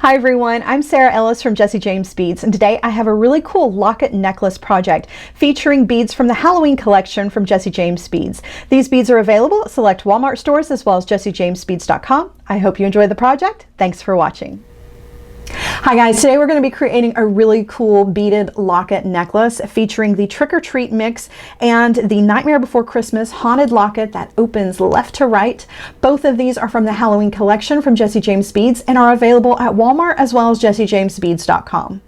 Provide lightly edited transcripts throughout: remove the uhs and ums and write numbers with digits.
Hi everyone, I'm Sarah Ellis from Jesse James Beads, and today I have a really cool locket necklace project featuring beads from the Halloween collection from Jesse James Beads. These beads are available at select Walmart stores as well as jessejamesbeads.com. I hope you enjoy the project. Thanks for watching. Hi guys, today we're going to be creating a really cool beaded locket necklace featuring the Trick or Treat mix and the Nightmare Before Christmas haunted locket that opens left to right. Both of these are from the Halloween collection from Jesse James Beads and are available at Walmart as well as jessejamesbeads.com.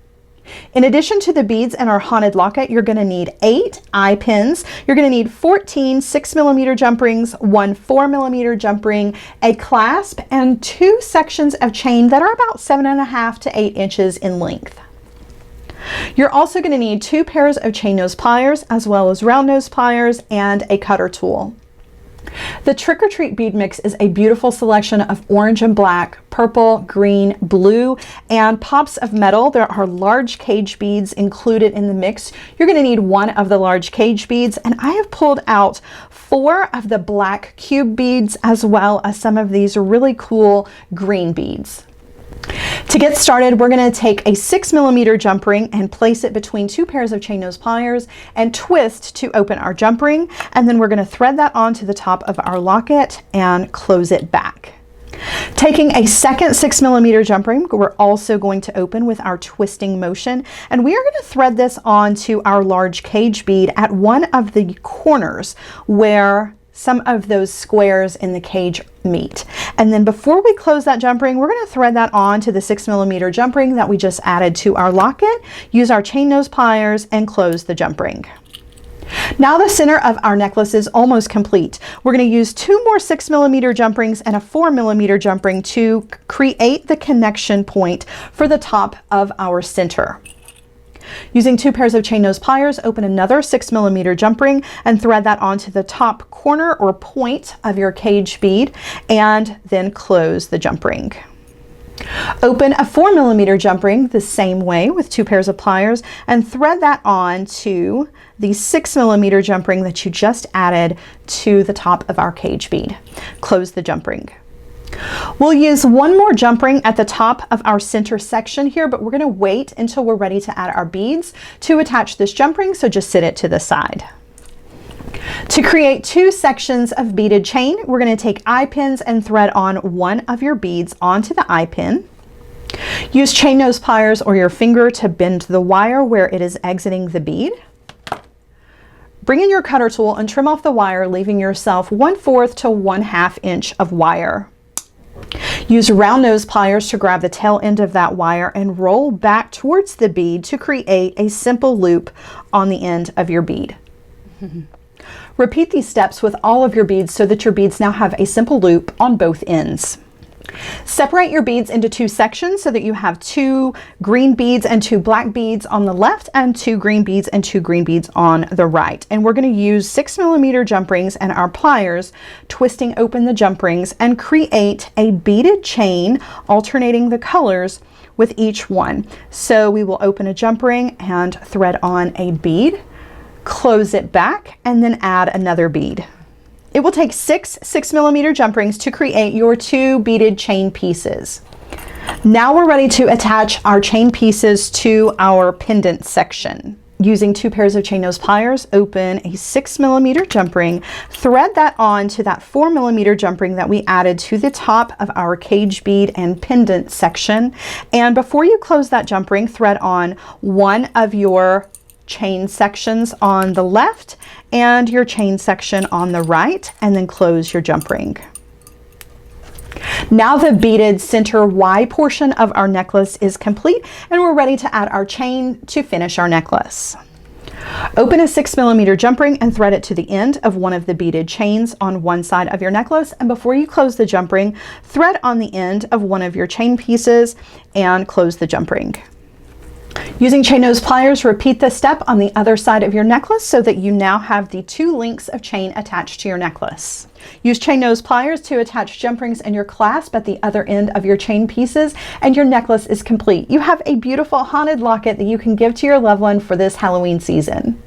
In addition to the beads and our haunted locket, you're going to need 8 eye pins. You're going to need 14 6mm jump rings, 1 4mm jump ring, a clasp, and 2 sections of chain that are about 7.5 to 8 inches in length. You're also going to need 2 pairs of chain nose pliers as well as round nose pliers and a cutter tool. The Trick or Treat bead mix is a beautiful selection of orange and black, purple, green, blue, and pops of metal. There are large cage beads included in the mix. You're going to need 1 of the large cage beads, and I have pulled out 4 of the black cube beads as well as some of these really cool green beads. To get started, we're going to take a 6mm jump ring and place it between 2 pairs of chain nose pliers and twist to open our jump ring, and then we're going to thread that onto the top of our locket and close it back. Taking a second 6mm jump ring, we're also going to open with our twisting motion, and we are going to thread this onto our large cage bead at one of the corners where some of those squares in the cage meet. And then before we close that jump ring, we're going to thread that on to the 6mm jump ring that we just added to our locket, use our chain nose pliers, and close the jump ring. Now the center of our necklace is almost complete. We're going to use 2 more 6mm jump rings and a 4mm jump ring to create the connection point for the top of our center. Using 2 pairs of chain nose pliers, open another 6mm jump ring and thread that onto the top corner or point of your cage bead, and then close the jump ring. Open a 4mm jump ring the same way with 2 pairs of pliers and thread that on to the 6mm jump ring that you just added to the top of our cage bead. Close the jump ring. We'll use 1 more jump ring at the top of our center section here, but we're going to wait until we're ready to add our beads to attach this jump ring, so just sit it to the side. To create 2 sections of beaded chain, we're going to take eye pins and thread on 1 of your beads onto the eye pin. Use chain nose pliers or your finger to bend the wire where it is exiting the bead. Bring in your cutter tool and trim off the wire, leaving yourself 1/4 to 1/2 inch of wire. Use round nose pliers to grab the tail end of that wire and roll back towards the bead to create a simple loop on the end of your bead. Repeat these steps with all of your beads so that your beads now have a simple loop on both ends. Separate your beads into 2 sections so that you have 2 green beads and 2 black beads on the left and 2 green beads and 2 green beads on the right. And we're going to use 6mm jump rings and our pliers, twisting open the jump rings, and create a beaded chain alternating the colors with each one. So we will open a jump ring and thread on a bead, close it back, and then add another bead. It will take 6 6mm jump rings to create your 2 beaded chain pieces. Now we're ready to attach our chain pieces to our pendant section. Using 2 pairs of chain nose pliers, open a 6mm jump ring, thread that on to that 4mm jump ring that we added to the top of our cage bead and pendant section. And before you close that jump ring, thread on 1 of your chain sections on the left and your chain section on the right, and then close your jump ring. Now the beaded center Y portion of our necklace is complete, and we're ready to add our chain to finish our necklace. Open a 6mm jump ring and thread it to the end of one of the beaded chains on one side of your necklace, and before you close the jump ring, thread on the end of one of your chain pieces and close the jump ring. Using chain nose pliers, repeat this step on the other side of your necklace so that you now have the 2 links of chain attached to your necklace. Use chain nose pliers to attach jump rings and your clasp at the other end of your chain pieces, and your necklace is complete. You have a beautiful haunted locket that you can give to your loved one for this Halloween season.